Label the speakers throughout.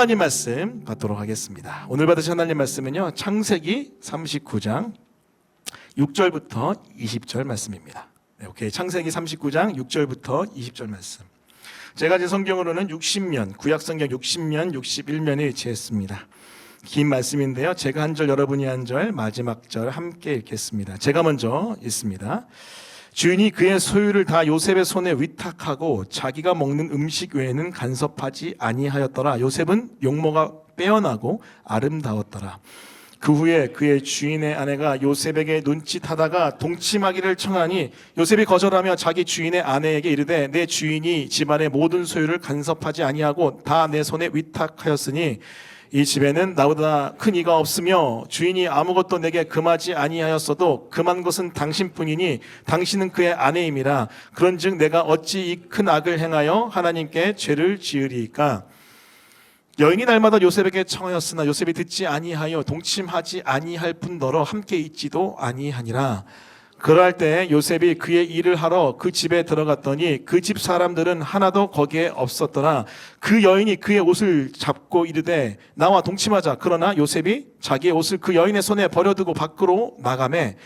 Speaker 1: 하나님 말씀 받도록 하겠습니다. 오늘 받으신 하나님 말씀은요, 창세기 39장 6절부터 20절 말씀입니다. 네, 오케이. 창세기 39장 6절부터 20절 말씀. 제가 제 성경으로는 60면, 구약성경 60면, 61면에 위치했습니다. 긴 말씀인데요, 제가 한 절, 여러분이 한 절, 마지막 절 함께 읽겠습니다. 제가 먼저 읽습니다. 주인이 그의 소유를 다 요셉의 손에 위탁하고 자기가 먹는 음식 외에는 간섭하지 아니하였더라. 요셉은 용모가 빼어나고 아름다웠더라. 그 후에 그의 주인의 아내가 요셉에게 눈짓하다가 동침하기를 청하니 요셉이 거절하며 자기 주인의 아내에게 이르되 내 주인이 집안의 모든 소유를 간섭하지 아니하고 다 내 손에 위탁하였으니 이 집에는 나보다 큰 이가 없으며 주인이 아무것도 내게 금하지 아니하였어도 금한 것은 당신뿐이니 당신은 그의 아내임이라. 그런즉 내가 어찌 이 큰 악을 행하여 하나님께 죄를 지으리이까. 여인이 날마다 요셉에게 청하였으나 요셉이 듣지 아니하여 동침하지 아니할 뿐더러 함께 있지도 아니하니라. 그럴 때 요셉이 그의 일을 하러 그 집에 들어갔더니 그 집 사람들은 하나도 거기에 없었더라. 그 여인이 그의 옷을 잡고 이르되 나와 동침하자. 그러나 요셉이 자기의 옷을 그 여인의 손에 버려두고 밖으로 나가매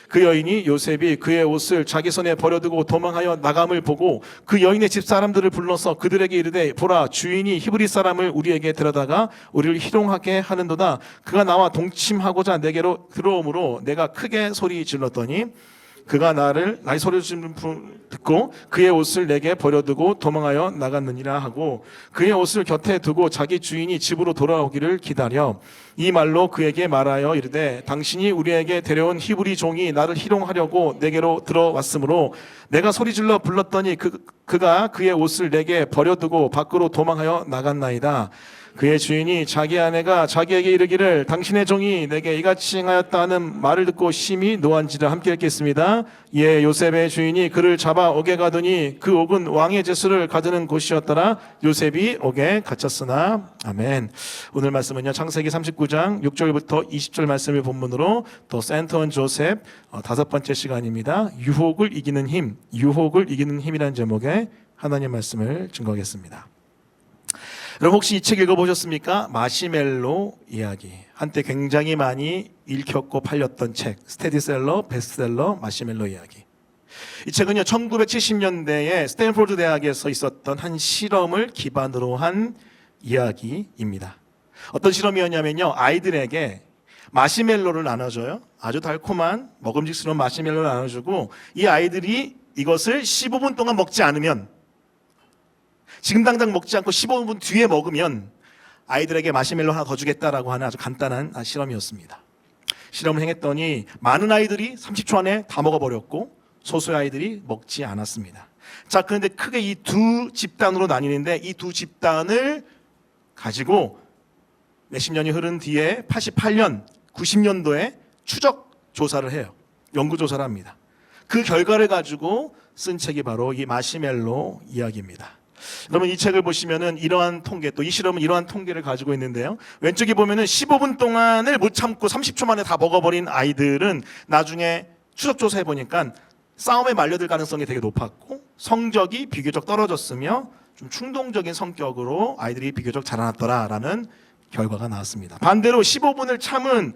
Speaker 1: 그 여인이 요셉이 그의 옷을 자기 손에 버려두고 도망하여 나감을 보고 그 여인의 집 사람들을 불러서 그들에게 이르되 보라, 주인이 히브리 사람을 우리에게 데려다가 우리를 희롱하게 하는도다. 그가 나와 동침하고자 내게로 들어오므로 내가 크게 소리 질렀더니 그가 나의 소리를 듣고 그의 옷을 내게 버려두고 도망하여 나갔느니라 하고 그의 옷을 곁에 두고 자기 주인이 집으로 돌아오기를 기다려 이 말로 그에게 말하여 이르되 당신이 우리에게 데려온 히브리 종이 나를 희롱하려고 내게로 들어왔으므로 내가 소리질러 불렀더니 그가 그의 옷을 내게 버려두고 밖으로 도망하여 나갔나이다. 그의 주인이 자기 아내가 자기에게 이르기를 당신의 종이 내게 이같이 행하였다 하는 말을 듣고 심히 노한지라. 함께 읽겠습니다. 예, 요셉의 주인이 그를 잡아 옥에 가더니 그 옥은 왕의 제수를 가두는 곳이었더라. 요셉이 옥에 갇혔으나. 아멘. 오늘 말씀은요, 창세기 39장 6절부터 20절 말씀을 본문으로 또 센터 온 조셉 다섯 번째 시간입니다. 유혹을 이기는 힘, 유혹을 이기는 힘이라는 제목의 하나님 말씀을 증거하겠습니다. 여러분 혹시 이 책 읽어보셨습니까? 마시멜로 이야기. 한때 굉장히 많이 읽혔고 팔렸던 책, 스테디셀러, 베스트셀러 마시멜로 이야기. 이 책은요, 1970년대에 스탠포드 대학에서 있었던 한 실험을 기반으로 한 이야기입니다. 어떤 실험이었냐면요, 아이들에게 마시멜로를 나눠줘요. 아주 달콤한 먹음직스러운 마시멜로를 나눠주고 이 아이들이 이것을 15분 동안 먹지 않으면, 지금 당장 먹지 않고 15분 뒤에 먹으면 아이들에게 마시멜로 하나 더 주겠다라고 하는 아주 간단한 실험이었습니다. 실험을 행했더니 많은 아이들이 30초 안에 다 먹어버렸고 소수의 아이들이 먹지 않았습니다. 자, 그런데 크게 이 두 집단으로 나뉘는데 이 두 집단을 가지고 몇십 년이 흐른 뒤에 88년, 90년도에 추적 조사를 해요. 연구 조사를 합니다. 그 결과를 가지고 쓴 책이 바로 이 마시멜로 이야기입니다. 여러분 이 책을 보시면은 이러한 통계, 또 이 실험은 이러한 통계를 가지고 있는데요. 왼쪽에 보면은 15분 동안을 못 참고 30초 만에 다 먹어버린 아이들은 나중에 추적조사해 보니까 싸움에 말려들 가능성이 되게 높았고 성적이 비교적 떨어졌으며 좀 충동적인 성격으로 아이들이 비교적 자라났더라라는 결과가 나왔습니다. 반대로 15분을 참은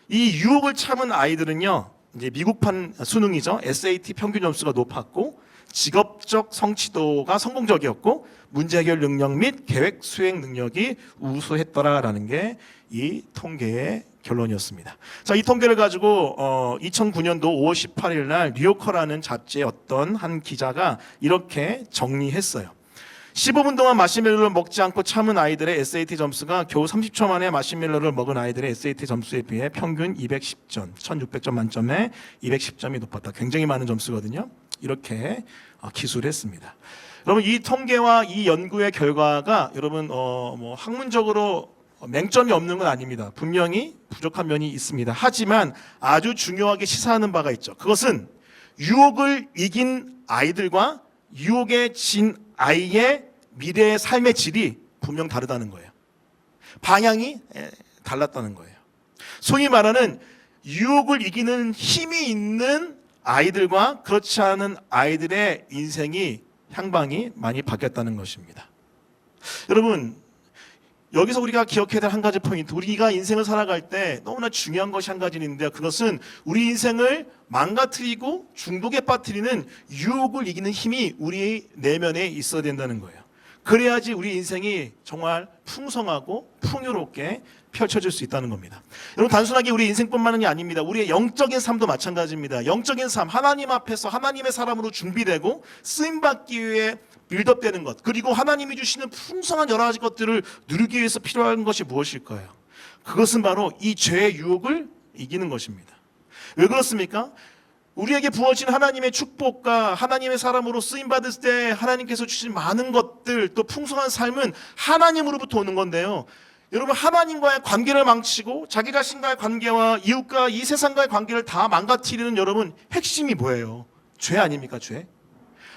Speaker 1: 이 유혹을 참은 아이들은요, 이제 미국판 수능이죠. SAT 평균 점수가 높았고 직업적 성취도가 성공적이었고 문제 해결 능력 및 계획 수행 능력이 우수했더라라는 게 이 통계의 결론이었습니다. 자, 이 통계를 가지고 2009년도 5월 18일 날 뉴요커라는 잡지의 어떤 한 기자가 이렇게 정리했어요. 15분 동안 마시멜로를 먹지 않고 참은 아이들의 SAT 점수가 겨우 30초 만에 마시멜로를 먹은 아이들의 SAT 점수에 비해 평균 210점, 1600점 만점에 210점이 높았다. 굉장히 많은 점수거든요. 이렇게 기술했습니다. 여러분 이 통계와 이 연구의 결과가 여러분 뭐 학문적으로 맹점이 없는 건 아닙니다. 분명히 부족한 면이 있습니다. 하지만 아주 중요하게 시사하는 바가 있죠. 그것은 유혹을 이긴 아이들과 유혹에 진 아이의 미래의 삶의 질이 분명 다르다는 거예요. 방향이 달랐다는 거예요. 소위 말하는 유혹을 이기는 힘이 있는 아이들과 그렇지 않은 아이들의 인생이 향방이 많이 바뀌었다는 것입니다. 여러분 여기서 우리가 기억해야 될 한 가지 포인트, 우리가 인생을 살아갈 때 너무나 중요한 것이 한 가지 있는데요. 그것은 우리 인생을 망가뜨리고 중독에 빠뜨리는 유혹을 이기는 힘이 우리 내면에 있어야 된다는 거예요. 그래야지 우리 인생이 정말 풍성하고 풍요롭게 펼쳐질 수 있다는 겁니다. 여러분, 단순하게 우리 인생뿐만이 아닙니다. 우리의 영적인 삶도 마찬가지입니다. 영적인 삶, 하나님 앞에서 하나님의 사람으로 준비되고 쓰임받기 위해 빌드업되는 것, 그리고 하나님이 주시는 풍성한 여러 가지 것들을 누리기 위해서 필요한 것이 무엇일까요? 그것은 바로 이 죄의 유혹을 이기는 것입니다. 왜 그렇습니까? 우리에게 부어진 하나님의 축복과 하나님의 사람으로 쓰임받을 때 하나님께서 주신 많은 것들, 또 풍성한 삶은 하나님으로부터 오는 건데요. 여러분, 하나님과의 관계를 망치고 자기 자신과의 관계와 이웃과 이 세상과의 관계를 다 망가뜨리는 여러분 핵심이 뭐예요? 죄 아닙니까? 죄?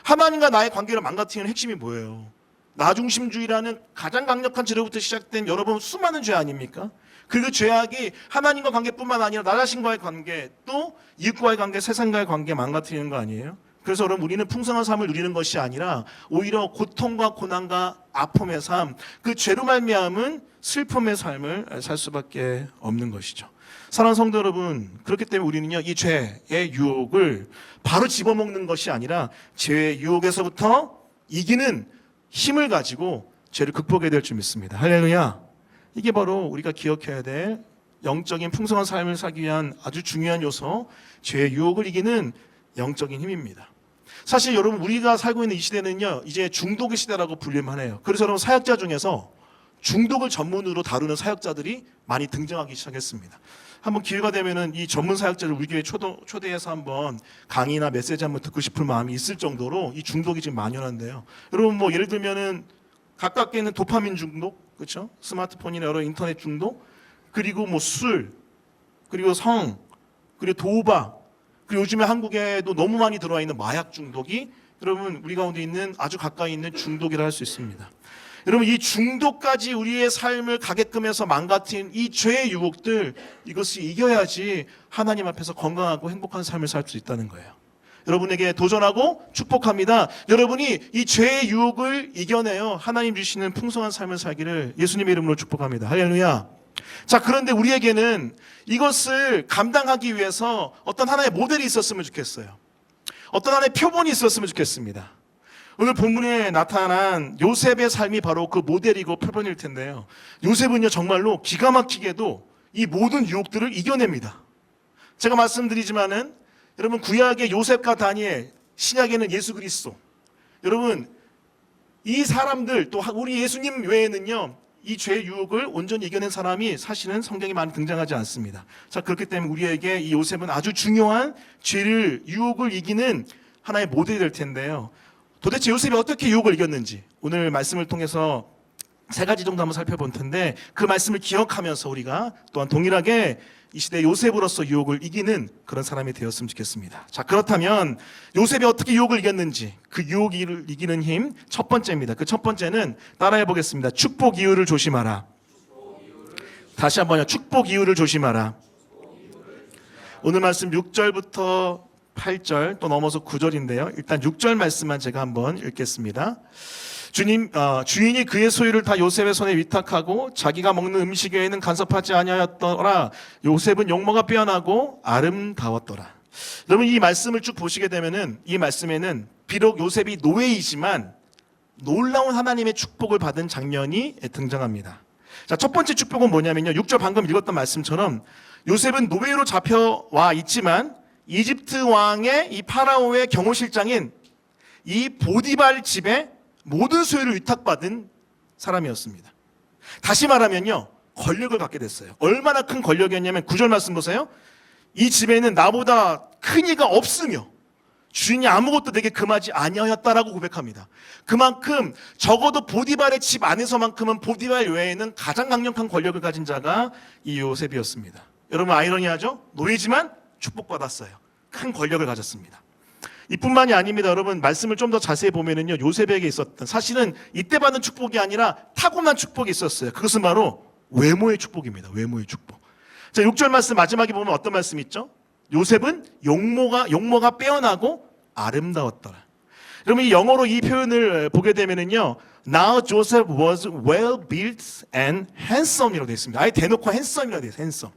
Speaker 1: 하나님과 나의 관계를 망가뜨리는 핵심이 뭐예요? 나중심주의라는 가장 강력한 죄로부터 시작된 여러분 수많은 죄 아닙니까? 그 죄악이 하나님과 관계뿐만 아니라 나 자신과의 관계, 또 이웃과의 관계, 세상과의 관계 망가뜨리는 거 아니에요? 그래서 여러분, 우리는 풍성한 삶을 누리는 것이 아니라 오히려 고통과 고난과 아픔의 삶, 그 죄로 말미암은 슬픔의 삶을 살 수밖에 없는 것이죠. 사랑하는 성도 여러분, 그렇기 때문에 우리는요, 이 죄의 유혹을 바로 집어먹는 것이 아니라 죄의 유혹에서부터 이기는 힘을 가지고 죄를 극복해야 될 줄 믿습니다. 할렐루야. 이게 바로 우리가 기억해야 될 영적인 풍성한 삶을 살기 위한 아주 중요한 요소, 죄의 유혹을 이기는 영적인 힘입니다. 사실 여러분, 우리가 살고 있는 이 시대는요, 이제 중독의 시대라고 불리만 해요. 그래서 여러분, 사역자 중에서 중독을 전문으로 다루는 사역자들이 많이 등장하기 시작했습니다. 한번 기회가 되면은 이 전문 사역자를 우리 교회 초대해서 한번 강의나 메시지 한번 듣고 싶을 마음이 있을 정도로 이 중독이 지금 만연한데요. 여러분, 뭐 예를 들면은 가깝게 있는 도파민 중독, 그렇죠? 스마트폰이나 여러 인터넷 중독, 그리고 뭐 술, 그리고 성, 그리고 도박, 그리고 요즘에 한국에도 너무 많이 들어와 있는 마약 중독이 여러분 우리 가운데 있는 아주 가까이 있는 중독이라 할 수 있습니다. 여러분, 이 중독까지 우리의 삶을 가게끔 해서 망가뜨린 이 죄의 유혹들, 이것을 이겨야지 하나님 앞에서 건강하고 행복한 삶을 살 수 있다는 거예요. 여러분에게 도전하고 축복합니다. 여러분이 이 죄의 유혹을 이겨내어 하나님 주시는 풍성한 삶을 살기를 예수님의 이름으로 축복합니다. 할렐루야. 자, 그런데 우리에게는 이것을 감당하기 위해서 어떤 하나의 모델이 있었으면 좋겠어요. 어떤 하나의 표본이 있었으면 좋겠습니다. 오늘 본문에 나타난 요셉의 삶이 바로 그 모델이고 표본일 텐데요. 요셉은요, 정말로 기가 막히게도 이 모든 유혹들을 이겨냅니다. 제가 말씀드리지만은 여러분, 구약의 요셉과 다니엘, 신약에는 예수 그리스도, 여러분 이 사람들, 또 우리 예수님 외에는요, 이 죄의 유혹을 온전히 이겨낸 사람이 사실은 성경에 많이 등장하지 않습니다. 자, 그렇기 때문에 우리에게 이 요셉은 아주 중요한 죄를, 유혹을 이기는 하나의 모델이 될 텐데요. 도대체 요셉이 어떻게 유혹을 이겼는지 오늘 말씀을 통해서 세 가지 정도 한번 살펴볼 텐데, 그 말씀을 기억하면서 우리가 또한 동일하게 이 시대 요셉으로서 유혹을 이기는 그런 사람이 되었으면 좋겠습니다. 자, 그렇다면 요셉이 어떻게 유혹을 이겼는지, 그 유혹을 이기는 힘 첫 번째입니다. 그 첫 번째는 따라해 보겠습니다. 축복 이유를 조심하라. 다시 한번요. 축복 이유를 조심하라. 오늘 말씀 6절부터 8절 또 넘어서 9절인데요. 일단 6절 말씀만 제가 한번 읽겠습니다. 주인이 그의 소유를 다 요셉의 손에 위탁하고 자기가 먹는 음식 외에는 간섭하지 아니하였더라. 요셉은 용모가 빼어나고 아름다웠더라. 여러분, 이 말씀을 쭉 보시게 되면은 이 말씀에는 비록 요셉이 노예이지만 놀라운 하나님의 축복을 받은 장면이 등장합니다. 자, 첫 번째 축복은 뭐냐면요. 6절 방금 읽었던 말씀처럼 요셉은 노예로 잡혀와 있지만 이집트 왕의 이 파라오의 경호실장인 이 보디발 집에 모든 소유를 위탁받은 사람이었습니다. 다시 말하면요, 권력을 갖게 됐어요. 얼마나 큰 권력이었냐면 9절 말씀 보세요. 이 집에는 나보다 큰 이가 없으며 주인이 아무것도 내게 금하지 아니하였다라고 고백합니다. 그만큼 적어도 보디발의 집 안에서만큼은 보디발 외에는 가장 강력한 권력을 가진 자가 이 요셉이었습니다. 여러분, 아이러니하죠? 노예지만 축복받았어요. 큰 권력을 가졌습니다. 이뿐만이 아닙니다. 여러분, 말씀을 좀 더 자세히 보면은요, 요셉에게 있었던, 사실은 이때 받은 축복이 아니라 타고난 축복이 있었어요. 그것은 바로 외모의 축복입니다. 외모의 축복. 자, 6절 말씀 마지막에 보면 어떤 말씀이 있죠? 요셉은 용모가 빼어나고 아름다웠더라. 그러면 이 영어로 이 표현을 보게 되면은요, Now Joseph was well built and handsome이라고 되어 있습니다. 아예 대놓고 handsome이라고 되어 있어요. handsome.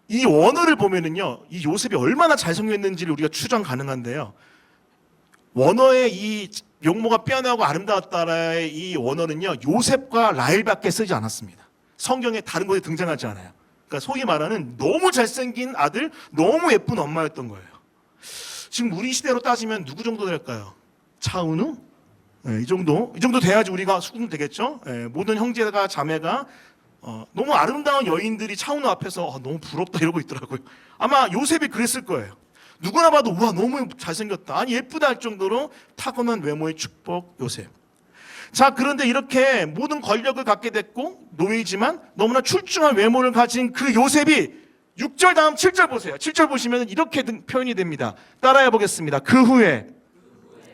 Speaker 1: 이 원어를 보면은요, 이 요셉이 얼마나 잘생겼는지를 우리가 추정 가능한데요. 원어의 이 용모가 빼어나고 아름다웠다의 이 원어는요, 요셉과 라헬밖에 쓰지 않았습니다. 성경에 다른 곳에 등장하지 않아요. 그러니까 소위 말하는 너무 잘생긴 아들, 너무 예쁜 엄마였던 거예요. 지금 우리 시대로 따지면 누구 정도 될까요? 차은우? 네, 이 정도 돼야지 우리가 수긍 되겠죠? 네, 모든 형제가 자매가 너무 아름다운 여인들이 차은우 앞에서 너무 부럽다 이러고 있더라고요. 아마 요셉이 그랬을 거예요. 누구나 봐도 우와 너무 잘생겼다, 아니 예쁘다 할 정도로 타고난 외모의 축복 요셉. 자, 그런데 이렇게 모든 권력을 갖게 됐고 노예이지만 너무나 출중한 외모를 가진 그 요셉이 6절 다음 7절 보세요. 7절 보시면 이렇게 표현이 됩니다. 따라해 보겠습니다. 그 후에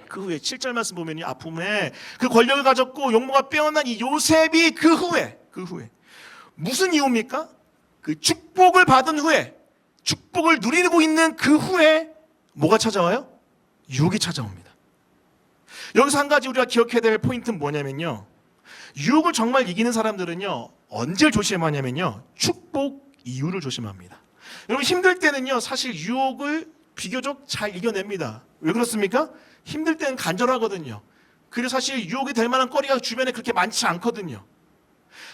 Speaker 1: 7절 말씀 보면 아픔에 그 권력을 가졌고 용모가 빼어난 이 요셉이 그 후에 무슨 이유입니까? 그 축복을 받은 후에, 축복을 누리고 있는 그 후에 뭐가 찾아와요? 유혹이 찾아옵니다. 여기서 한 가지 우리가 기억해야 될 포인트는 뭐냐면요, 유혹을 정말 이기는 사람들은요 언제 조심하냐면요, 축복 이후를 조심합니다. 여러분 힘들 때는요 사실 유혹을 비교적 잘 이겨냅니다. 왜 그렇습니까? 힘들 때는 간절하거든요. 그래서 사실 유혹이 될 만한 거리가 주변에 그렇게 많지 않거든요.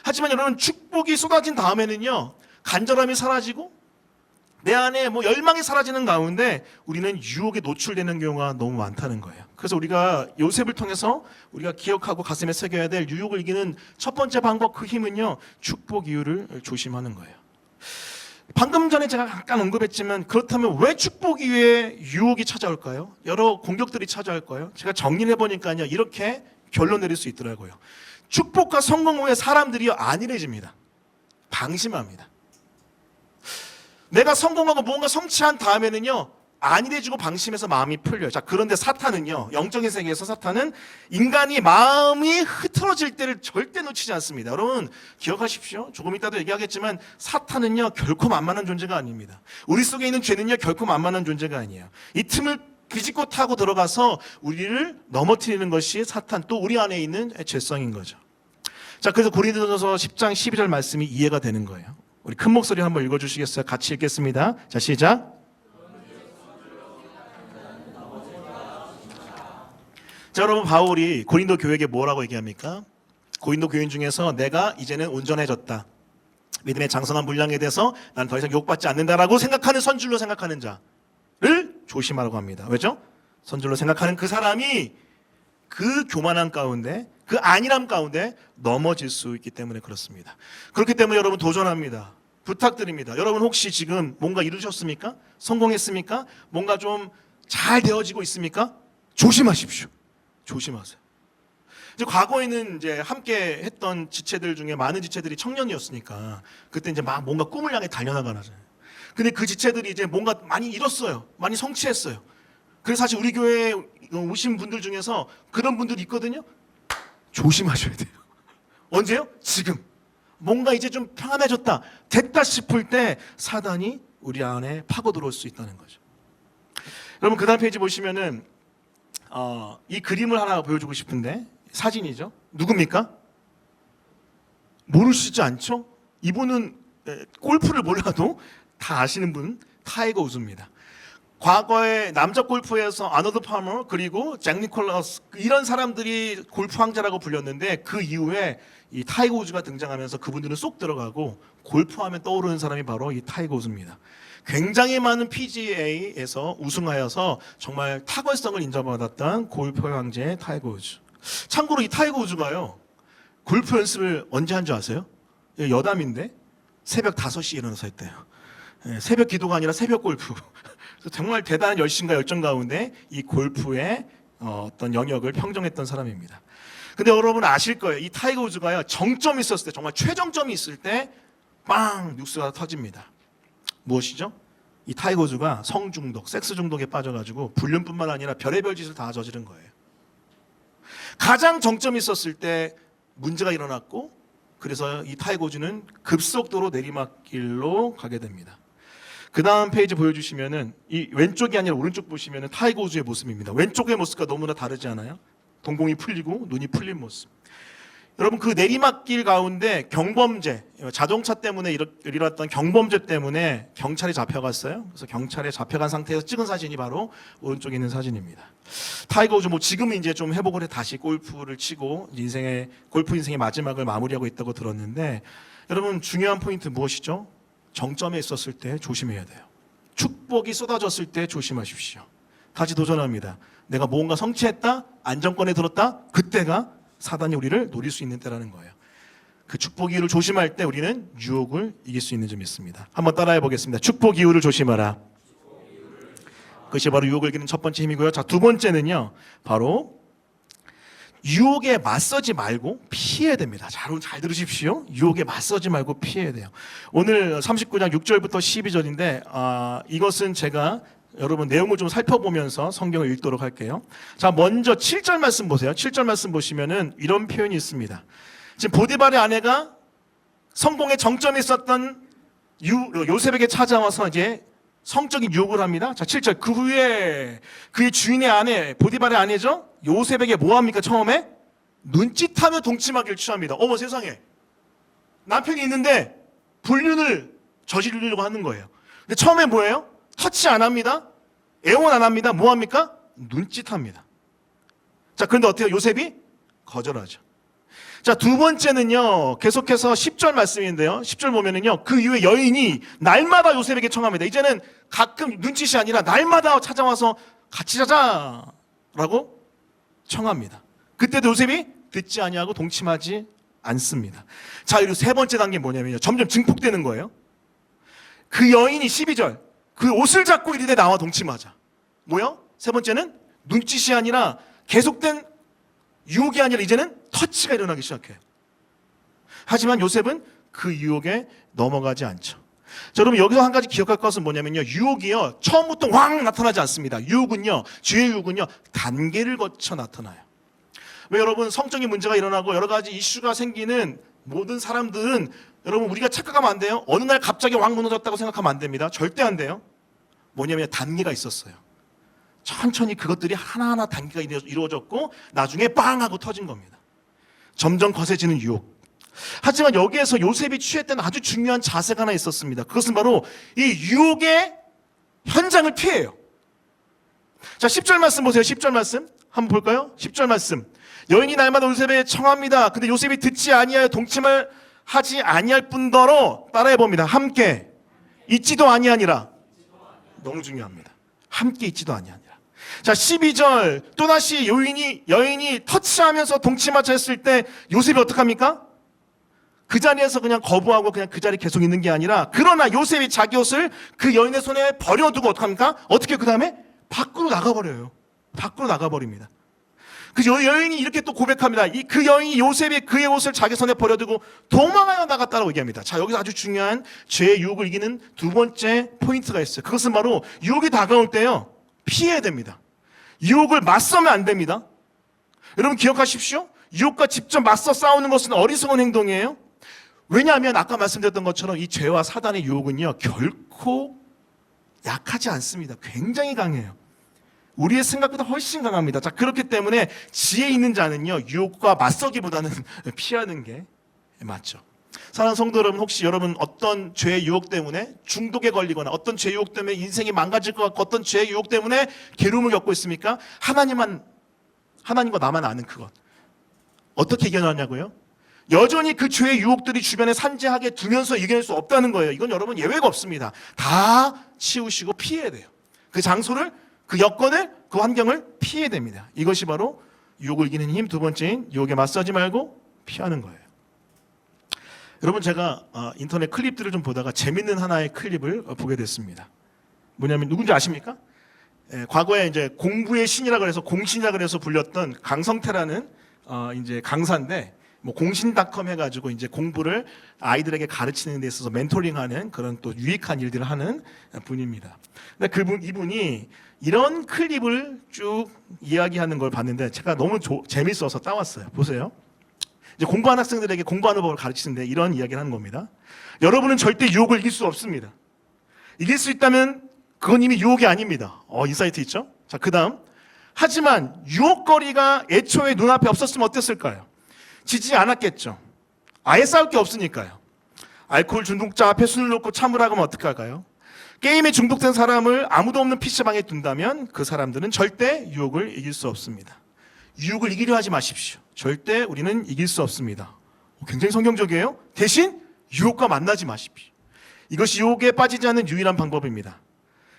Speaker 1: 하지만 여러분 축복이 쏟아진 다음에는요, 간절함이 사라지고 내 안에 열망이 사라지는 가운데 우리는 유혹에 노출되는 경우가 너무 많다는 거예요. 그래서 우리가 요셉을 통해서 우리가 기억하고 가슴에 새겨야 될 유혹을 이기는 첫 번째 방법, 그 힘은요, 축복 이후를 조심하는 거예요. 방금 전에 제가 잠깐 언급했지만, 그렇다면 왜 축복 이후에 유혹이 찾아올까요? 여러 공격들이 찾아올까요? 제가 정리를 해보니까요, 이렇게 결론 내릴 수 있더라고요. 축복과 성공 후에 사람들이 안일해집니다. 방심합니다. 내가 성공하고 뭔가 성취한 다음에는요, 안일해지고 방심해서 마음이 풀려요. 자, 그런데 사탄은요, 영적인 세계에서 사탄은 인간이 마음이 흐트러질 때를 절대 놓치지 않습니다. 여러분 기억하십시오. 조금 이따도 얘기하겠지만 사탄은요 결코 만만한 존재가 아닙니다. 우리 속에 있는 죄는요 결코 만만한 존재가 아니에요. 이 틈을 비집고 타고 들어가서 우리를 넘어뜨리는 것이 사탄, 또 우리 안에 있는 죄성인 거죠. 자, 그래서 고린도전서 10장 12절 말씀이 이해가 되는 거예요. 우리 큰 목소리 한번 읽어주시겠어요? 같이 읽겠습니다. 자, 시작. 자, 여러분 바울이 고린도 교회에게 뭐라고 얘기합니까? 고린도 교인 중에서 내가 이제는 온전해졌다, 믿음의 장성한 분량에 대해서 난 더 이상 욕받지 않는다라고 생각하는, 선줄로 생각하는 자를 조심하라고 합니다. 왜죠? 선줄로 생각하는 그 사람이 그 교만함 가운데, 그 안일함 가운데 넘어질 수 있기 때문에 그렇습니다. 그렇기 때문에 여러분 도전합니다. 부탁드립니다. 여러분 혹시 지금 뭔가 이루셨습니까? 성공했습니까? 뭔가 좀 잘 되어지고 있습니까? 조심하십시오. 조심하세요. 이제 과거에는 이제 함께 했던 지체들 중에 많은 지체들이 청년이었으니까 그때 이제 막 뭔가 꿈을 향해 달려나가잖아요. 근데 그 지체들이 이제 뭔가 많이 이뤘어요. 많이 성취했어요. 그래서 사실 우리 교회에 오신 분들 중에서 그런 분들이 있거든요. 조심하셔야 돼요. 언제요? 지금. 뭔가 이제 좀 평안해졌다, 됐다 싶을 때 사단이 우리 안에 파고 들어올 수 있다는 거죠. 여러분 그 다음 페이지 보시면은 이 그림을 하나 보여주고 싶은데, 사진이죠. 누굽니까? 모르시지 않죠? 이분은 골프를 몰라도 다 아시는 분, 타이거 우즈입니다. 과거에 남자 골프에서 아너드 파머 그리고 잭 니콜라스, 이런 사람들이 골프 황제라고 불렸는데, 그 이후에 이 타이거 우즈가 등장하면서 그분들은 쏙 들어가고 골프하면 떠오르는 사람이 바로 이 타이거 우즈입니다. 굉장히 많은 PGA에서 우승하여서 정말 탁월성을 인정받았던 골프 황제 타이거 우즈. 참고로 이 타이거 우즈가요, 골프 연습을 언제 한 줄 아세요? 여담인데 새벽 5시에 일어나서 했대요. 새벽 기도가 아니라 새벽 골프. 정말 대단한 열심과 열정 가운데 이 골프의 어떤 영역을 평정했던 사람입니다. 근데 여러분 아실 거예요. 이 타이거 우즈가요, 정점이 있었을 때, 정말 최정점이 있을 때 빵 뉴스가 터집니다. 무엇이죠? 이 타이거 우즈가 성중독, 섹스 중독에 빠져가지고 불륜뿐만 아니라 별의별 짓을 다 저지른 거예요. 가장 정점이 있었을 때 문제가 일어났고, 그래서 이 타이거 우즈는 급속도로 내리막길로 가게 됩니다. 그 다음 페이지 보여주시면은 이 왼쪽이 아니라 오른쪽 보시면은 타이거 우즈의 모습입니다. 왼쪽의 모습과 너무나 다르지 않아요? 동공이 풀리고 눈이 풀린 모습. 여러분 그 내리막길 가운데 경범죄, 자동차 때문에 일어났던 경범죄 때문에 경찰이 잡혀갔어요. 그래서 경찰에 잡혀간 상태에서 찍은 사진이 바로 오른쪽에 있는 사진입니다. 타이거 우즈 뭐 지금은 이제 좀 회복을 해 다시 골프를 치고 골프 인생의 마지막을 마무리하고 있다고 들었는데 여러분 중요한 포인트 무엇이죠? 정점에 있었을 때 조심해야 돼요. 축복이 쏟아졌을 때 조심하십시오. 다시 도전합니다. 내가 뭔가 성취했다, 안정권에 들었다, 그때가 사단이 우리를 노릴 수 있는 때라는 거예요. 그 축복 이유를 조심할 때 우리는 유혹을 이길 수 있는 점이 있습니다. 한번 따라해 보겠습니다. 축복 이유를 조심하라. 그것이 바로 유혹을 이기는 첫 번째 힘이고요. 자, 두 번째는요, 바로 유혹에 맞서지 말고 피해야 됩니다. 잘 들으십시오. 유혹에 맞서지 말고 피해야 돼요. 오늘 39장 6절부터 12절인데 이것은 제가 여러분 내용을 좀 살펴보면서 성경을 읽도록 할게요. 자, 먼저 7절 말씀 보세요. 7절 말씀 보시면은 이런 표현이 있습니다. 지금 보디발의 아내가 성공의 정점에 있었던 요셉에게 찾아와서 이제 성적인 유혹을 합니다. 자, 7절. 그 후에 그의 주인의 아내, 보디발의 아내죠? 요셉에게 뭐 합니까? 처음에 눈짓하며 동침하기를 취합니다. 어머 세상에. 남편이 있는데 불륜을 저지르려고 하는 거예요. 근데 처음에 뭐예요? 터치 안 합니다. 애원 안 합니다. 뭐 합니까? 눈짓합니다. 자, 그런데 어때요? 요셉이 거절하죠. 자, 두 번째는요, 계속해서 10절 말씀인데요. 10절 보면은요, 그 이후에 여인이 날마다 요셉에게 청합니다. 이제는 가끔 눈짓이 아니라 날마다 찾아와서 같이 자자라고 청합니다. 그때도 요셉이 듣지 아니하고 동침하지 않습니다. 자, 그리고 세 번째 단계는 뭐냐면요, 점점 증폭되는 거예요. 그 여인이 12절, 그 옷을 잡고 이르되 나와 동침하자. 뭐요? 세 번째는 눈짓이 아니라 계속된 유혹이 아니라 이제는 터치가 일어나기 시작해요. 하지만 요셉은 그 유혹에 넘어가지 않죠. 자, 여러분 여기서 한 가지 기억할 것은 뭐냐면요, 유혹이요 처음부터 왕 나타나지 않습니다. 유혹은요, 죄의 유혹은요 단계를 거쳐 나타나요. 왜 여러분 성적인 문제가 일어나고 여러 가지 이슈가 생기는 모든 사람들은 여러분 우리가 착각하면 안 돼요. 어느 날 갑자기 왕 무너졌다고 생각하면 안 됩니다. 절대 안 돼요. 뭐냐면 단계가 있었어요. 천천히 그것들이 하나하나 단계가 이루어졌고 나중에 빵 하고 터진 겁니다. 점점 거세지는 유혹. 하지만 여기에서 요셉이 취했던 아주 중요한 자세가 하나 있었습니다. 그것은 바로 이 유혹의 현장을 피해요. 자, 10절 말씀 보세요. 10절 말씀 한번 볼까요? 10절 말씀. 여인이 날마다 요셉에 청합니다. 근데 요셉이 듣지 아니하여 동침을 하지 아니할 뿐더러 따라해 봅니다. 함께 있지도 아니하니라. 너무 중요합니다. 함께 있지도 아니하니라. 자, 12절 또다시 여인이 터치하면서 동침하자 했을 때 요셉이 어떡합니까? 그 자리에서 그냥 거부하고 그냥 그 자리에 계속 있는 게 아니라, 그러나 요셉이 자기 옷을 그 여인의 손에 버려두고 어떡합니까? 어떻게 그 다음에? 밖으로 나가버려요. 밖으로 나가버립니다. 그 여인이 이렇게 또 고백합니다. 그 여인이 요셉이 그의 옷을 자기 손에 버려두고 도망하여 나갔다라고 얘기합니다. 자, 여기서 아주 중요한 죄의 유혹을 이기는 두 번째 포인트가 있어요. 그것은 바로 유혹이 다가올 때요, 피해야 됩니다. 유혹을 맞서면 안 됩니다. 여러분 기억하십시오. 유혹과 직접 맞서 싸우는 것은 어리석은 행동이에요. 왜냐하면 아까 말씀드렸던 것처럼 이 죄와 사단의 유혹은요 결코 약하지 않습니다. 굉장히 강해요. 우리의 생각보다 훨씬 강합니다. 자, 그렇기 때문에 지혜 있는 자는요 유혹과 맞서기보다는 피하는 게 맞죠. 사랑하는 성도 여러분, 혹시 여러분 어떤 죄의 유혹 때문에 중독에 걸리거나 어떤 죄의 유혹 때문에 인생이 망가질 것 같고 어떤 죄의 유혹 때문에 괴로움을 겪고 있습니까? 하나님과 나만 아는 그것. 어떻게 이겨내냐고요? 여전히 그 죄의 유혹들이 주변에 산재하게 두면서 이겨낼 수 없다는 거예요. 이건 여러분 예외가 없습니다. 다 치우시고 피해야 돼요. 그 장소를, 그 여건을, 그 환경을 피해야 됩니다. 이것이 바로 유혹을 이기는 힘 두 번째인 유혹에 맞서지 말고 피하는 거예요. 여러분 제가 인터넷 클립들을 좀 보다가 재밌는 하나의 클립을 보게 됐습니다. 뭐냐면 누군지 아십니까? 과거에 이제 공부의 신이라 그래서 공신이라 그래서 불렸던 강성태라는 이제 강사인데, 뭐 공신닷컴 해가지고 이제 공부를 아이들에게 가르치는 데 있어서 멘토링하는 그런 또 유익한 일들을 하는 분입니다. 근데 이분이 이런 클립을 쭉 이야기하는 걸 봤는데 제가 너무 재밌어서 따왔어요. 보세요. 이제 공부하는 학생들에게 공부하는 법을 가르치는데 이런 이야기를 하는 겁니다. 여러분은 절대 유혹을 이길 수 없습니다. 이길 수 있다면 그건 이미 유혹이 아닙니다. 인사이트 있죠? 자, 그 다음. 하지만 유혹거리가 애초에 눈앞에 없었으면 어땠을까요? 지지 않았겠죠. 아예 싸울 게 없으니까요. 알코올 중독자 앞에 손을 놓고 참으라고 하면 어떡할까요? 게임에 중독된 사람을 아무도 없는 PC방에 둔다면 그 사람들은 절대 유혹을 이길 수 없습니다. 유혹을 이기려 하지 마십시오. 절대 우리는 이길 수 없습니다. 굉장히 성경적이에요. 대신 유혹과 만나지 마십시오. 이것이 유혹에 빠지지 않는 유일한 방법입니다.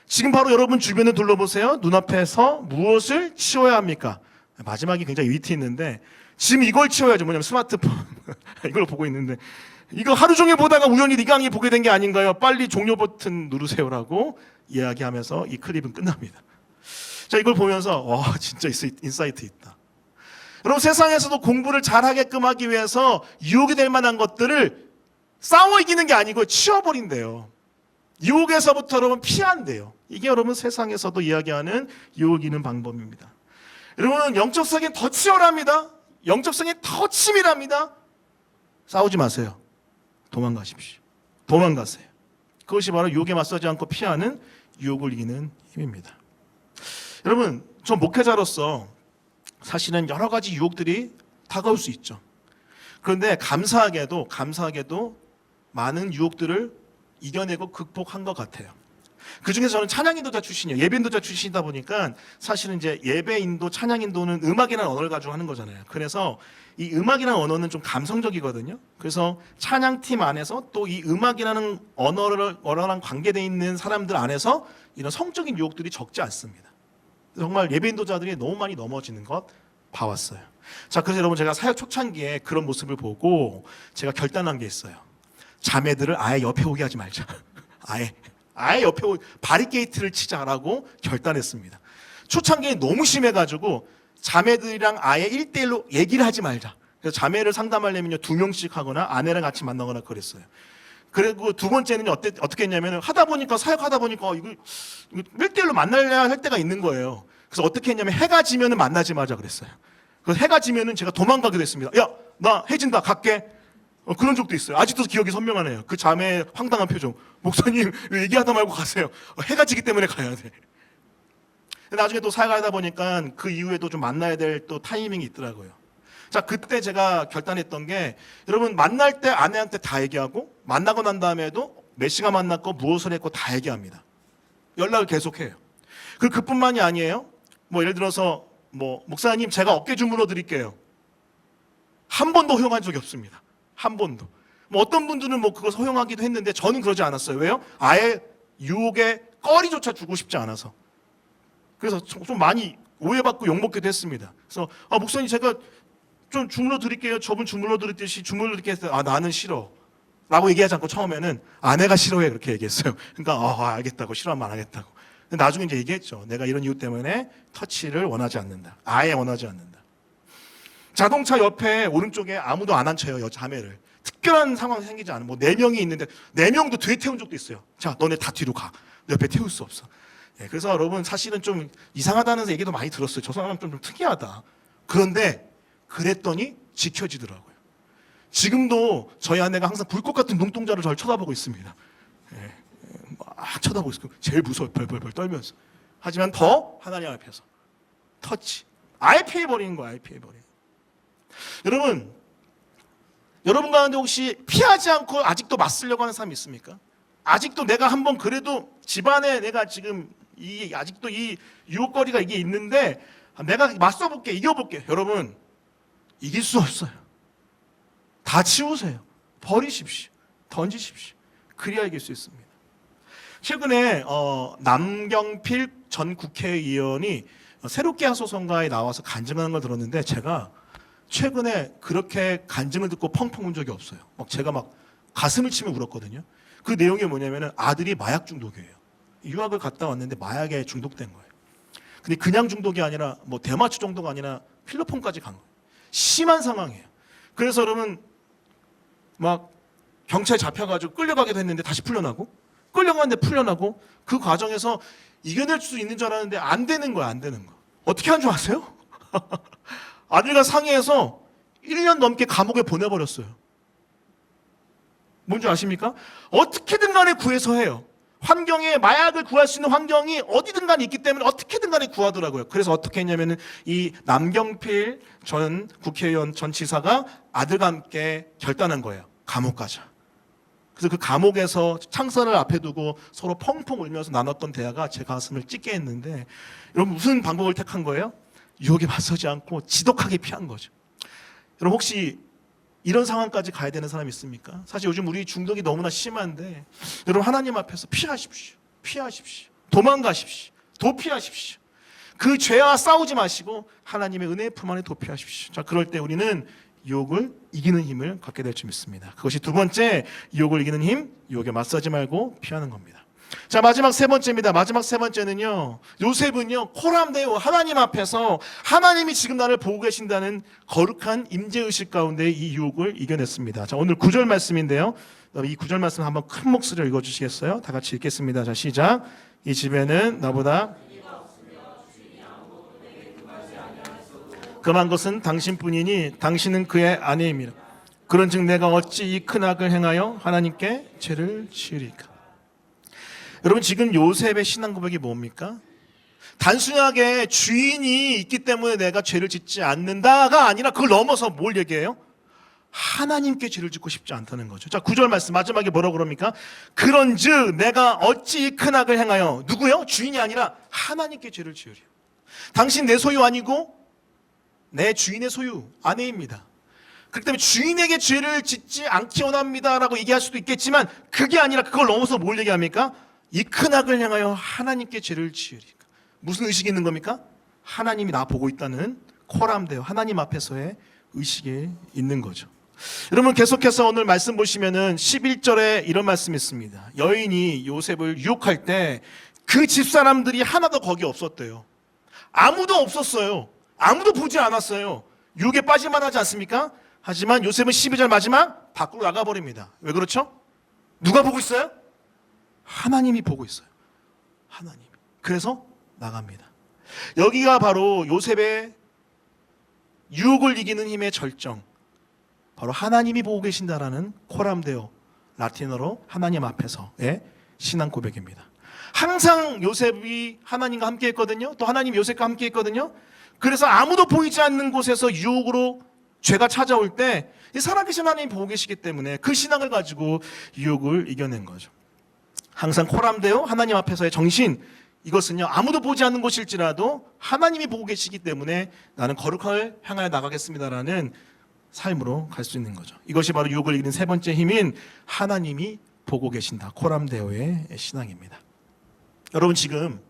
Speaker 1: 지금 바로 여러분 주변을 둘러보세요. 눈앞에서 무엇을 치워야 합니까? 마지막이 굉장히 위트 있는데 지금 이걸 치워야죠. 뭐냐면 스마트폰. 이걸 보고 있는데 이거 하루 종일 보다가 우연히 이 강의 보게 된 게 아닌가요? 빨리 종료 버튼 누르세요라고 이야기하면서 이 클립은 끝납니다. 자, 이걸 보면서 와, 진짜 인사이트 있다. 여러분, 세상에서도 공부를 잘하게끔 하기 위해서 유혹이 될 만한 것들을 싸워 이기는 게 아니고 치워버린대요. 유혹에서부터 여러분 피한대요. 이게 여러분 세상에서도 이야기하는 유혹 이기는 방법입니다. 여러분, 영적성이 더 치열합니다. 영적성이 더 치밀합니다. 싸우지 마세요. 도망가십시오. 도망가세요. 그것이 바로 유혹에 맞서지 않고 피하는 유혹을 이기는 힘입니다. 여러분, 저 목회자로서 사실은 여러 가지 유혹들이 다가올 수 있죠. 그런데 감사하게도 많은 유혹들을 이겨내고 극복한 것 같아요. 그 중에서 저는 찬양 인도자 출신이에요. 예배 인도자 출신이다 보니까 사실은 이제 예배 인도, 찬양 인도는 음악이라는 언어를 가지고 하는 거잖아요. 그래서 이 음악이라는 언어는 좀 감성적이거든요. 그래서 찬양팀 안에서 또 이 음악이라는 언어랑 관계되어 있는 사람들 안에서 이런 성적인 유혹들이 적지 않습니다. 정말 예배 인도자들이 너무 많이 넘어지는 것 봐왔어요. 자, 그래서 여러분, 제가 사역 초창기에 그런 모습을 보고 제가 결단한 게 있어요. 자매들을 아예 옆에 오게 하지 말자. 아예 옆에 바리게이트를 치자라고 결단했습니다. 초창기에 너무 심해가지고 자매들이랑 아예 1대1로 얘기를 하지 말자. 그래서 자매를 상담하려면 2명씩 하거나 아내랑 같이 만나거나 그랬어요. 그리고 두 번째는 어떻게 했냐면 사역하다 보니까 이거 1대1로 만나야 할 때가 있는 거예요. 그래서 어떻게 했냐면 해가 지면은 만나지 마자 그랬어요. 그래서 해가 지면은 제가 도망가게 됐습니다. 야, 나 해진다, 갈게. 그런 적도 있어요. 아직도 기억이 선명하네요. 그 자매의 황당한 표정. 목사님, 왜 얘기하다 말고 가세요? 해가 지기 때문에 가야 돼. 나중에 또 사역하다 보니까 그 이후에도 좀 만나야 될 또 타이밍이 있더라고요. 자, 그때 제가 결단했던 게, 여러분, 만날 때 아내한테 다 얘기하고, 만나고 난 다음에도 몇 시간 만났고 무엇을 했고 다 얘기합니다. 연락을 계속해요. 그뿐만이 아니에요. 예를 들어서 목사님, 제가 어깨 주물러 드릴게요. 한 번도 허용한 적이 없습니다. 한 번도. 어떤 분들은 그걸 허용하기도 했는데 저는 그러지 않았어요. 왜요? 아예 유혹에 꺼리조차 주고 싶지 않아서. 그래서 좀 많이 오해받고 욕먹기도 했습니다. 그래서 목사님, 제가 좀 주물러 드릴게요. 저분 주물러 드렸듯이 주물러 드릴게요. 나는 싫어 라고 얘기하지 않고 처음에는 아내가 싫어해 그렇게 얘기했어요. 그러니까 알겠다고, 싫어하면 안 하겠다고. 근데 나중에 이제 얘기했죠. 내가 이런 이유 때문에 터치를 원하지 않는다. 아예 원하지 않는다. 자동차 옆에 오른쪽에 아무도 안 앉혀요. 자매를. 특별한 상황이 생기지 않아. 4명이 있는데 4명도 뒤에 태운 적도 있어요. 자, 너네 다 뒤로 가. 너 옆에 태울 수 없어. 그래서 여러분, 사실은 좀 이상하다는 얘기도 많이 들었어요. 저 사람은 좀 특이하다. 그런데 그랬더니 지켜지더라고요. 지금도 저희 아내가 항상 불꽃 같은 눈동자로 저를 쳐다보고 있습니다. 막 쳐다보고 있어요. 제일 무서워요. 벌벌벌 떨면서. 하지만 더 하나님 앞에서 터치. 아예 피해버리는 거예요. 아예 피해버리는. 여러분 가운데 혹시 피하지 않고 아직도 맞서려고 하는 사람이 있습니까? 아직도 내가 한번 그래도 집안에 내가 지금 아직도 이 유혹거리가 이게 있는데 내가 맞서볼게, 이겨볼게. 여러분, 이길 수 없어요. 다 치우세요. 버리십시오. 던지십시오. 그래야 이길 수 있습니다. 최근에 남경필 전 국회의원이 새롭게 하소선가에 나와서 간증하는 걸 들었는데 제가 최근에 그렇게 간증을 듣고 펑펑 운 적이 없어요. 제가 가슴을 치며 울었거든요. 그 내용이 뭐냐면은 아들이 마약 중독이에요. 유학을 갔다 왔는데 마약에 중독된 거예요. 근데 그냥 중독이 아니라 대마초 정도가 아니라 필로폰까지 간 거예요. 심한 상황이에요. 그래서 여러분 경찰에 잡혀가지고 끌려가기도 했는데 다시 풀려나고, 끌려가는데 풀려나고, 그 과정에서 이겨낼 수 있는 줄 알았는데 안 되는 거야. 안 되는 거. 어떻게 한 줄 아세요? 아들과 상의해서 1년 넘게 감옥에 보내버렸어요. 뭔지 아십니까? 어떻게든 간에 구해서 해요. 환경에 마약을 구할 수 있는 환경이 어디든 간에 있기 때문에 어떻게든 간에 구하더라고요. 그래서 어떻게 했냐면은 이 남경필 전 국회의원 전 지사가 아들과 함께 결단한 거예요. 감옥 가자. 그래서 그 감옥에서 창살을 앞에 두고 서로 펑펑 울면서 나눴던 대화가 제 가슴을 찢게 했는데, 여러분 무슨 방법을 택한 거예요? 유혹에 맞서지 않고 지독하게 피한 거죠. 여러분 혹시 이런 상황까지 가야 되는 사람이 있습니까? 사실 요즘 우리 중독이 너무나 심한데, 여러분 하나님 앞에서 피하십시오. 피하십시오. 도망가십시오. 도피하십시오. 그 죄와 싸우지 마시고 하나님의 은혜의 품 안에 도피하십시오. 자, 그럴 때 우리는 유혹을 이기는 힘을 갖게 될 줄 믿습니다. 그것이 두 번째, 유혹을 이기는 힘, 유혹에 맞서지 말고 피하는 겁니다. 자, 마지막 세 번째입니다. 마지막 세 번째는요, 요셉은요 코람데오 하나님 앞에서 하나님이 지금 나를 보고 계신다는 거룩한 임재의식 가운데 이 유혹을 이겨냈습니다. 자, 오늘 9절 말씀인데요, 이 9절 말씀 한번 큰 목소리로 읽어주시겠어요? 다 같이 읽겠습니다. 자, 시작. 이 집에는 나보다 금한 것은 당신뿐이니 당신은 그의 아내입니다. 그런즉 내가 어찌 이 큰 악을 행하여 하나님께 죄를 지으리까? 여러분 지금 요셉의 신앙 고백이 뭡니까? 단순하게 주인이 있기 때문에 내가 죄를 짓지 않는다가 아니라 그걸 넘어서 뭘 얘기해요? 하나님께 죄를 짓고 싶지 않다는 거죠. 자, 9절 말씀 마지막에 뭐라고 그럽니까? 그런즉 내가 어찌 이 큰 악을 행하여, 누구요? 주인이 아니라 하나님께 죄를 지으리요. 당신 내 소유 아니고 내 주인의 소유, 아내입니다. 그렇기 때문에 주인에게 죄를 짓지 않기 원합니다라고 얘기할 수도 있겠지만, 그게 아니라 그걸 넘어서 뭘 얘기합니까? 이 큰 악을 향하여 하나님께 죄를 지으리까. 무슨 의식이 있는 겁니까? 하나님이 나 보고 있다는 코람데오, 하나님 앞에서의 의식이 있는 거죠. 여러분 계속해서 오늘 말씀 보시면은 11절에 이런 말씀이 있습니다. 여인이 요셉을 유혹할 때 그 집사람들이 하나도 거기 없었대요. 아무도 없었어요. 아무도 보지 않았어요. 유혹에 빠질만 하지 않습니까? 하지만 요셉은 12절 마지막 밖으로 나가버립니다. 왜 그렇죠? 누가 보고 있어요? 하나님이 보고 있어요. 하나님. 그래서 나갑니다. 여기가 바로 요셉의 유혹을 이기는 힘의 절정, 바로 하나님이 보고 계신다라는 코람데오, 라틴어로 하나님 앞에서의 신앙 고백입니다. 항상 요셉이 하나님과 함께 했거든요. 또 하나님이 요셉과 함께 했거든요. 그래서 아무도 보이지 않는 곳에서 유혹으로 죄가 찾아올 때 살아계신 하나님이 보고 계시기 때문에 그 신앙을 가지고 유혹을 이겨낸 거죠. 항상 코람데오, 하나님 앞에서의 정신, 이것은요 아무도 보지 않는 곳일지라도 하나님이 보고 계시기 때문에 나는 거룩함을 향하여 나가겠습니다라는 삶으로 갈 수 있는 거죠. 이것이 바로 유혹을 이기는 세 번째 힘인 하나님이 보고 계신다, 코람데오의 신앙입니다. 여러분 지금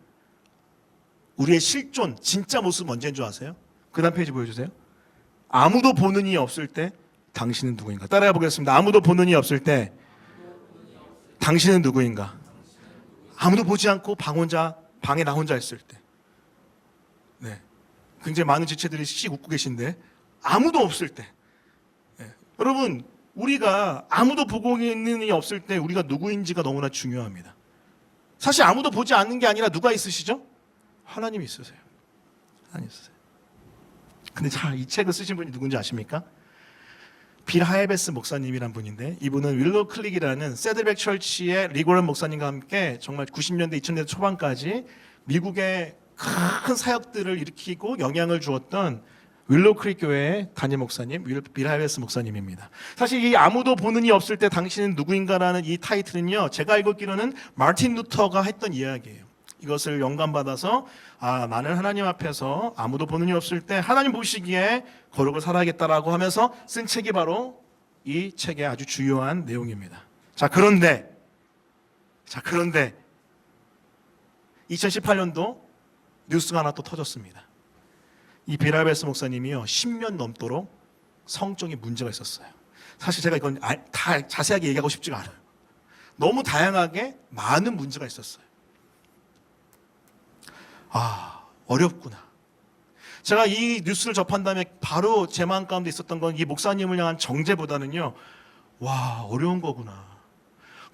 Speaker 1: 우리의 실존 진짜 모습 언제인 줄 아세요? 그 다음 페이지 보여주세요. 아무도 보는 이 없을 때 당신은 누구인가? 따라해 보겠습니다. 아무도 보는 이 없을 때 당신은 누구인가? 아무도 보지 않고 방에 나 혼자 있을 때. 네. 굉장히 많은 지체들이 씩 웃고 계신데 아무도 없을 때. 네. 여러분 우리가 아무도 보고 있는 이 없을 때 우리가 누구인지가 너무나 중요합니다. 사실 아무도 보지 않는 게 아니라 누가 있으시죠? 하나님이 있으세요. 하나님 있으세요. 근데 자, 이 책을 쓰신 분이 누군지 아십니까? 빌 하예베스 목사님이란 분인데, 이분은 윌로우 클릭이라는 세들백 철치의 리고런 목사님과 함께 정말 90년대 2000년대 초반까지 미국의 큰 사역들을 일으키고 영향을 주었던 윌로우 클릭 교회의 담임 목사님, 빌 하예베스 목사님입니다. 사실 이 아무도 보는 이 없을 때 당신은 누구인가라는 이 타이틀은요, 제가 알고 있기로는 마틴 루터가 했던 이야기예요. 이것을 영감받아서 나는 하나님 앞에서 아무도 보는 이 없을 때 하나님 보시기에 거룩을 살아야겠다라고 하면서 쓴 책이 바로 이 책의 아주 주요한 내용입니다. 자 그런데 2018년도 뉴스가 하나 또 터졌습니다. 이 빌 하예베스 목사님이요 10년 넘도록 성적인 문제가 있었어요. 사실 제가 이건 다 자세하게 얘기하고 싶지가 않아요. 너무 다양하게 많은 문제가 있었어요. 어렵구나. 제가 이 뉴스를 접한 다음에 바로 제 마음 가운데 있었던 건 이 목사님을 향한 정죄보다는요, 어려운 거구나.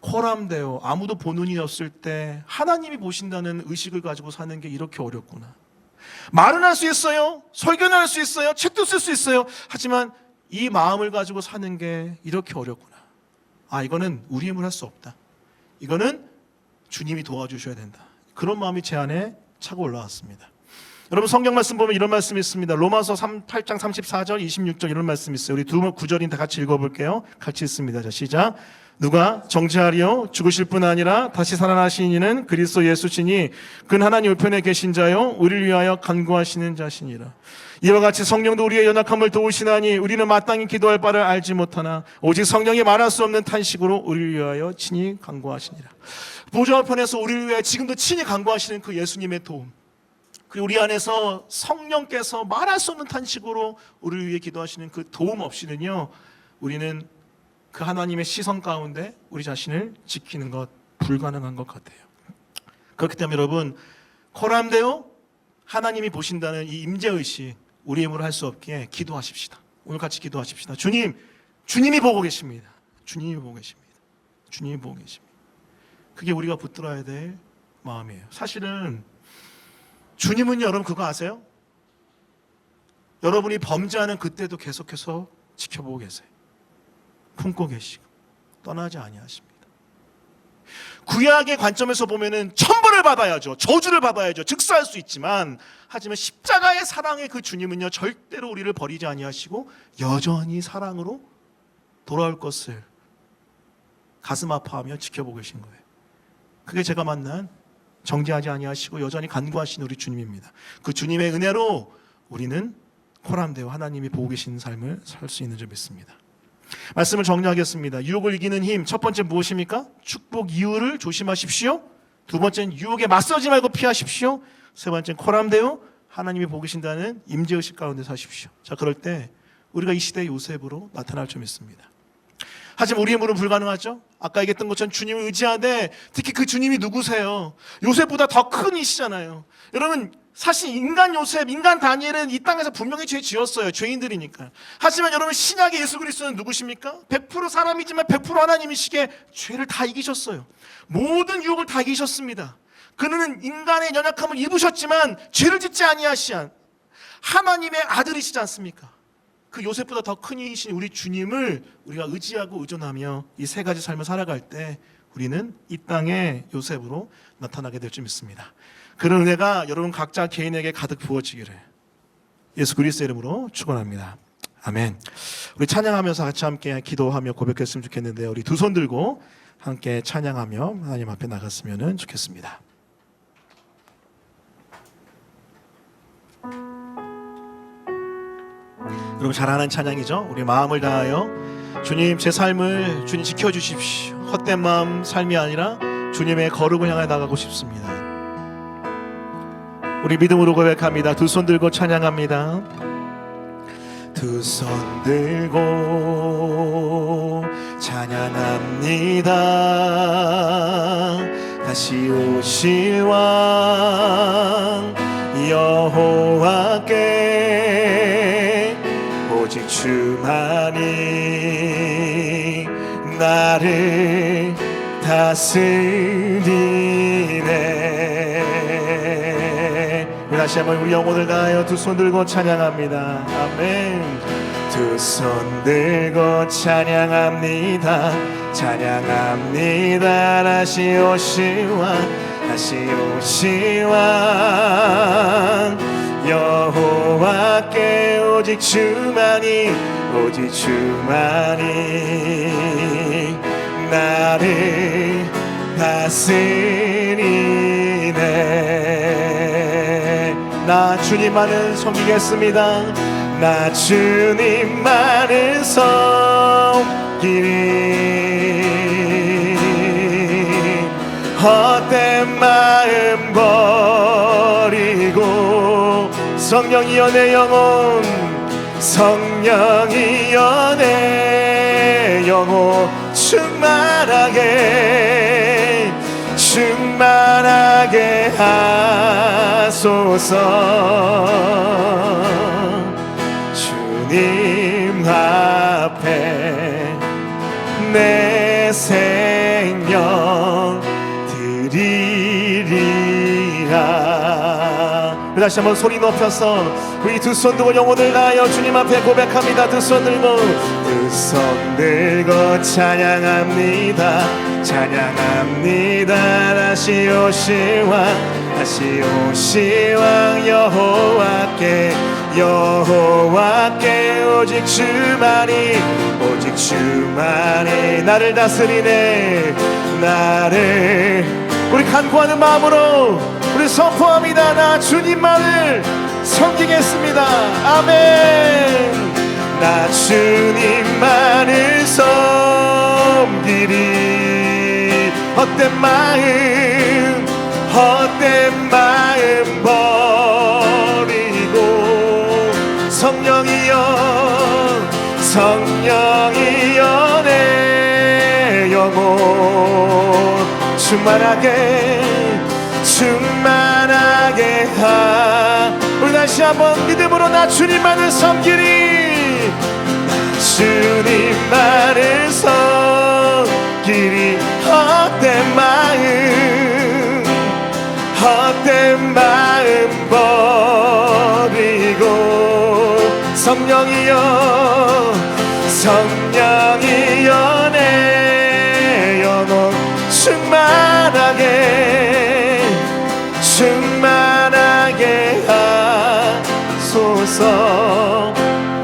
Speaker 1: 코람데오, 아무도 보는 이 없을 때 하나님이 보신다는 의식을 가지고 사는 게 이렇게 어렵구나. 말은 할 수 있어요. 설교는 할 수 있어요. 책도 쓸 수 있어요. 하지만 이 마음을 가지고 사는 게 이렇게 어렵구나. 이거는 우리 힘을 할 수 없다. 이거는 주님이 도와주셔야 된다. 그런 마음이 제 안에 차고 올라왔습니다. 여러분 성경 말씀 보면 이런 말씀이 있습니다. 로마서 8장 34절 26절 이런 말씀이 있어요. 우리 두 구절인 다 같이 읽어볼게요. 같이 읽습니다. 자, 시작. 누가 정죄하리요? 죽으실 뿐 아니라 다시 살아나신 이는 그리스도 예수시니 그는 하나님 우편에 계신 자요 우리를 위하여 간구하시는 자시니라. 이와 같이 성령도 우리의 연약함을 도우시나니 우리는 마땅히 기도할 바를 알지 못하나 오직 성령이 말할 수 없는 탄식으로 우리를 위하여 친히 간구하시니라. 보좌 우편에서 우리를 위해 지금도 친히 간구하시는 그 예수님의 도움, 그리고 우리 안에서 성령께서 말할 수 없는 탄식으로 우리를 위해 기도하시는 그 도움 없이는요, 우리는 그 하나님의 시선 가운데 우리 자신을 지키는 것 불가능한 것 같아요. 그렇기 때문에 여러분, 코람데오 하나님이 보신다는 이 임재의식 우리 힘으로 할 수 없기에 기도하십시다. 오늘 같이 기도하십시다. 주님이 보고 계십니다. 주님이 보고 계십니다. 주님이 보고 계십니다. 그게 우리가 붙들어야 될 마음이에요. 사실은 주님은요, 여러분 그거 아세요? 여러분이 범죄하는 그때도 계속해서 지켜보고 계세요. 품고 계시고 떠나지 아니하십니다. 구약의 관점에서 보면은 천벌을 받아야죠. 저주를 받아야죠. 즉사할 수 있지만, 하지만 십자가의 사랑의 그 주님은요, 절대로 우리를 버리지 아니하시고 여전히 사랑으로 돌아올 것을 가슴 아파하며 지켜보고 계신 거예요. 그게 제가 만난 정죄하지 아니하시고 여전히 간구하신 우리 주님입니다. 그 주님의 은혜로 우리는 코람데오 하나님이 보고 계시는 삶을 살 수 있는 줄 믿습니다. 말씀을 정리하겠습니다. 유혹을 이기는 힘, 첫 번째 무엇입니까? 축복 이유를 조심하십시오. 두 번째는 유혹에 맞서지 말고 피하십시오. 세 번째는 코람데오 하나님이 보고 계신다는 임재의식 가운데 사십시오. 자, 그럴 때 우리가 이 시대의 요셉으로 나타날 줄 믿습니다. 하지만 우리 힘으로는 불가능하죠. 아까 얘기했던 것처럼 주님을 의지하되, 특히 그 주님이 누구세요? 요셉보다 더 큰 이시잖아요. 여러분, 사실 인간 요셉, 인간 다니엘은 이 땅에서 분명히 죄 지었어요. 죄인들이니까. 하지만 여러분, 신약의 예수 그리스도는 누구십니까? 100% 사람이지만 100% 하나님이시기에 죄를 다 이기셨어요. 모든 유혹을 다 이기셨습니다. 그는 인간의 연약함을 입으셨지만 죄를 짓지 아니하시한 하나님의 아들이시지 않습니까? 그 요셉보다 더 큰 이이신 우리 주님을 우리가 의지하고 의존하며 이 세 가지 삶을 살아갈 때 우리는 이 땅의 요셉으로 나타나게 될 줄 믿습니다. 그런 은혜가 여러분 각자 개인에게 가득 부어지기를 예수 그리스도의 이름으로 축원합니다. 아멘. 우리 찬양하면서 같이 함께 기도하며 고백했으면 좋겠는데요. 우리 두 손 들고 함께 찬양하며 하나님 앞에 나갔으면 좋겠습니다. 여러분 잘 아는 찬양이죠. 우리 마음을 다하여 주님, 제 삶을 주님 지켜주십시오. 헛된 마음 삶이 아니라 주님의 거룩을 향해 나가고 싶습니다. 우리 믿음으로 고백합니다. 두 손 들고 찬양합니다. 두 손 들고 찬양합니다. 다시 오실 왕 여호와께 오직 주만이 나를 다스리네. 다시 한번 우리 영혼을 다하여 두 손 들고 찬양합니다. 아멘. 두 손 들고 찬양합니다. 찬양합니다. 다시 오실 왕, 다시 오실 왕 여호와께 오직 주만이 나를 다스리네. 나 주님만을 섬기겠습니다. 나 주님만을 섬기리. 헛된 마음 버리고 성령이여 내 영혼, 성령이여 내 영혼 충만하게 하소서. 주님 앞에 내 생명 드리리라. 다시 한번 소리 높여서 우리 두 손 들고 영혼을 다하여 주님 앞에 고백합니다. 두 손 들고 찬양합니다. 찬양합니다. 다시 오실 왕, 다시 오실 왕 여호와께, 여호와께 오직 주만이, 오직 주만이 나를 다스리네. 나를, 우리 간구하는 마음으로 우리 선포합니다. 나 주님만을 섬기겠습니다. 아멘. 나 주님만을 섬기리. 헛된 마음, 헛된 마음 버리고, 성령이여, 성령이여 내 영혼 충만하게, 충만하게 우리 다시 한번 믿음으로 나 주님만을 섬기리. 나 주님만을 섬기리. 헛된 마음, 헛된 마음 버리고, 성령이여, 성령이여 내 영혼 충만하게, 충만하게 하소서.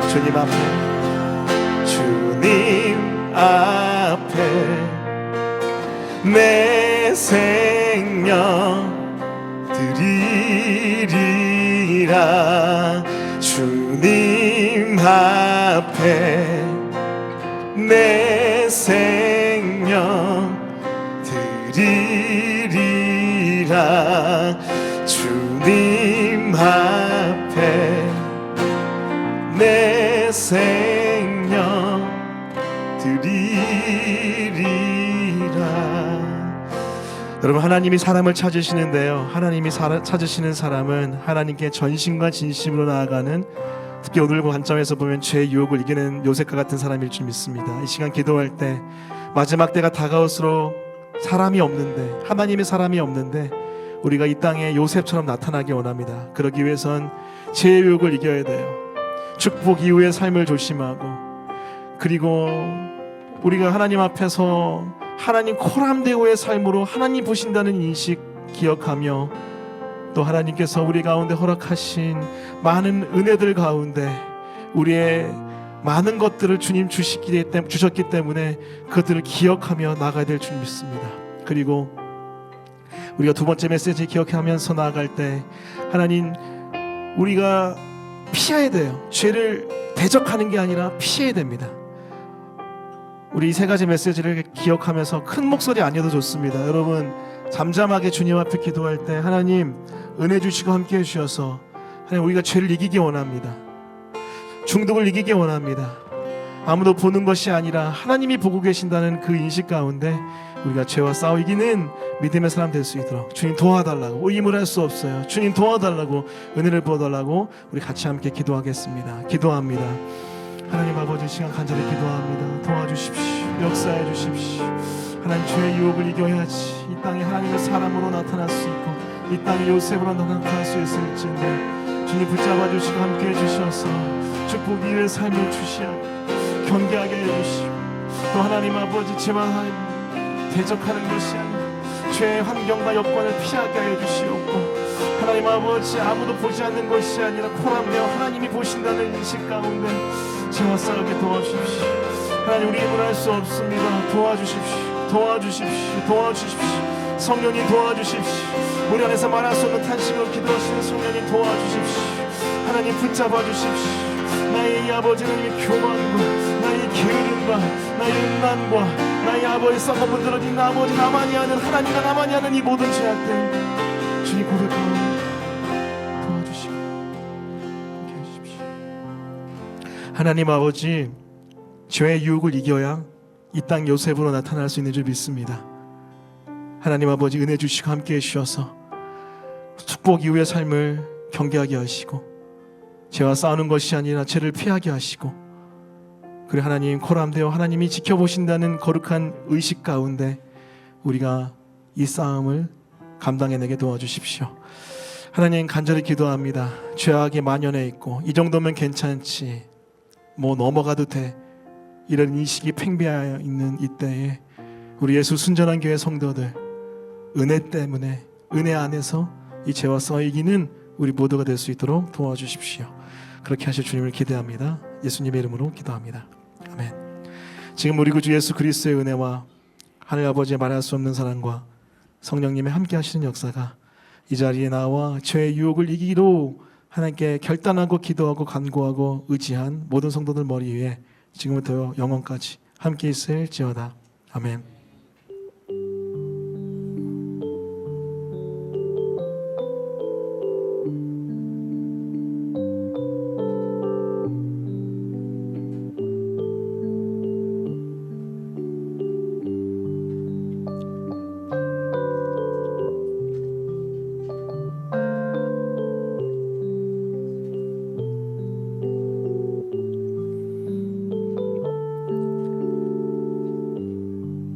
Speaker 1: 주님 앞에, 주님 앞에 내 생명 드리리라. 주님 앞에 내 생명 드리리라. 주님 앞에 내 생명 드리리라. 여러분, 하나님이 사람을 찾으시는데요, 하나님이 찾으시는 사람은 하나님께 전심과 진심으로 나아가는, 특히 오늘 관점에서 보면 죄의 유혹을 이겨낸 요셉과 같은 사람일 줄 믿습니다. 이 시간 기도할 때 마지막 때가 다가올수록 사람이 없는데, 하나님의 사람이 없는데 우리가 이 땅에 요셉처럼 나타나기 원합니다. 그러기 위해선 죄의 유혹을 이겨야 돼요. 축복 이후의 삶을 조심하고, 그리고 우리가 하나님 앞에서 하나님 코람데오의 삶으로 하나님 보신다는 인식 기억하며, 또 하나님께서 우리 가운데 허락하신 많은 은혜들 가운데 우리의 많은 것들을 주님 주셨기 때문에 그것들을 기억하며 나가야 될 줄 믿습니다. 그리고 우리가 두 번째 메시지 기억하면서 나아갈 때, 하나님, 우리가 피해야 돼요. 죄를 대적하는 게 아니라 피해야 됩니다. 우리 이 세 가지 메시지를 기억하면서 큰 목소리 아니어도 좋습니다. 여러분, 잠잠하게 주님 앞에 기도할 때 하나님 은혜 주시고 함께 해주셔서, 하나님, 우리가 죄를 이기기 원합니다. 중독을 이기기 원합니다. 아무도 보는 것이 아니라 하나님이 보고 계신다는 그 인식 가운데 우리가 죄와 싸워 이기는 믿음의 사람 될 수 있도록 주님 도와달라고, 의임을 할 수 없어요. 주님 도와달라고, 은혜를 부어달라고 우리 같이 함께 기도하겠습니다. 기도합니다. 하나님 아버지, 시간 간절히 기도합니다. 도와주십시오. 역사해 주십시오. 하나님, 죄의 유혹을 이겨야지 이 땅에 하나님의 사람으로 나타날 수 있고, 이 땅에 요셉으로 나타날 수 있을지인데, 주님 붙잡아 주시고 함께 해주셔서 축복 이후의 삶을 주시하고 경계하게 해주시고, 또 하나님 아버지, 죄와 대적하는 것이 아니라 죄의 환경과 여건을 피하게 해주시옵고, 하나님 아버지, 아무도 보지 않는 것이 아니라 코람되어 하나님이 보신다는 인식 가운데 죄와 싸우게 도와주십시오. 하나님, 우리 힘으로 할 수 없습니다. 도와주십시오. 도와주십시오. 도와주십시오. 성령님 도와주십시오. 우리 안에서 말할 수 없는 탄식으로 기도하시는 성령님 도와주십시오. 하나님 붙잡아 주십시오. 나의 이 아버지 하나님의 교만과 나의 게으름과 나의 음란과 나의 아버지 썩어 문드러진 아버지, 나만이 아는, 하나님과 나만이 아는 이 모든 죄악들 주님 고백하고 도와주시고 함께 해주십시오. 하나님 아버지, 죄의 유혹을 이겨야 이 땅 요셉으로 나타날 수 있는 줄 믿습니다. 하나님 아버지, 은혜 주시고 함께 해주셔서 축복 이후의 삶을 경계하게 하시고, 죄와 싸우는 것이 아니라 죄를 피하게 하시고, 그리고 하나님 코람되어 하나님이 지켜보신다는 거룩한 의식 가운데 우리가 이 싸움을 감당해내게 도와주십시오. 하나님, 간절히 기도합니다. 죄악이 만연해 있고 이 정도면 괜찮지, 뭐 넘어가도 돼, 이런 인식이 팽배하여 있는 이때에 우리 예수 순전한 교회 성도들 은혜 때문에 은혜 안에서 이 죄와 싸워 이기는 우리 모두가 될 수 있도록 도와주십시오. 그렇게 하실 주님을 기대합니다. 예수님의 이름으로 기도합니다. 아멘. 지금 우리 구주 예수 그리스도의 은혜와 하늘 아버지의 말할 수 없는 사랑과 성령님의 함께 하시는 역사가 이 자리에 나와 죄의 유혹을 이기기로 하나님께 결단하고 기도하고 간구하고 의지한 모든 성도들 머리 위에 지금부터 영원까지 함께 있을지어다. 아멘.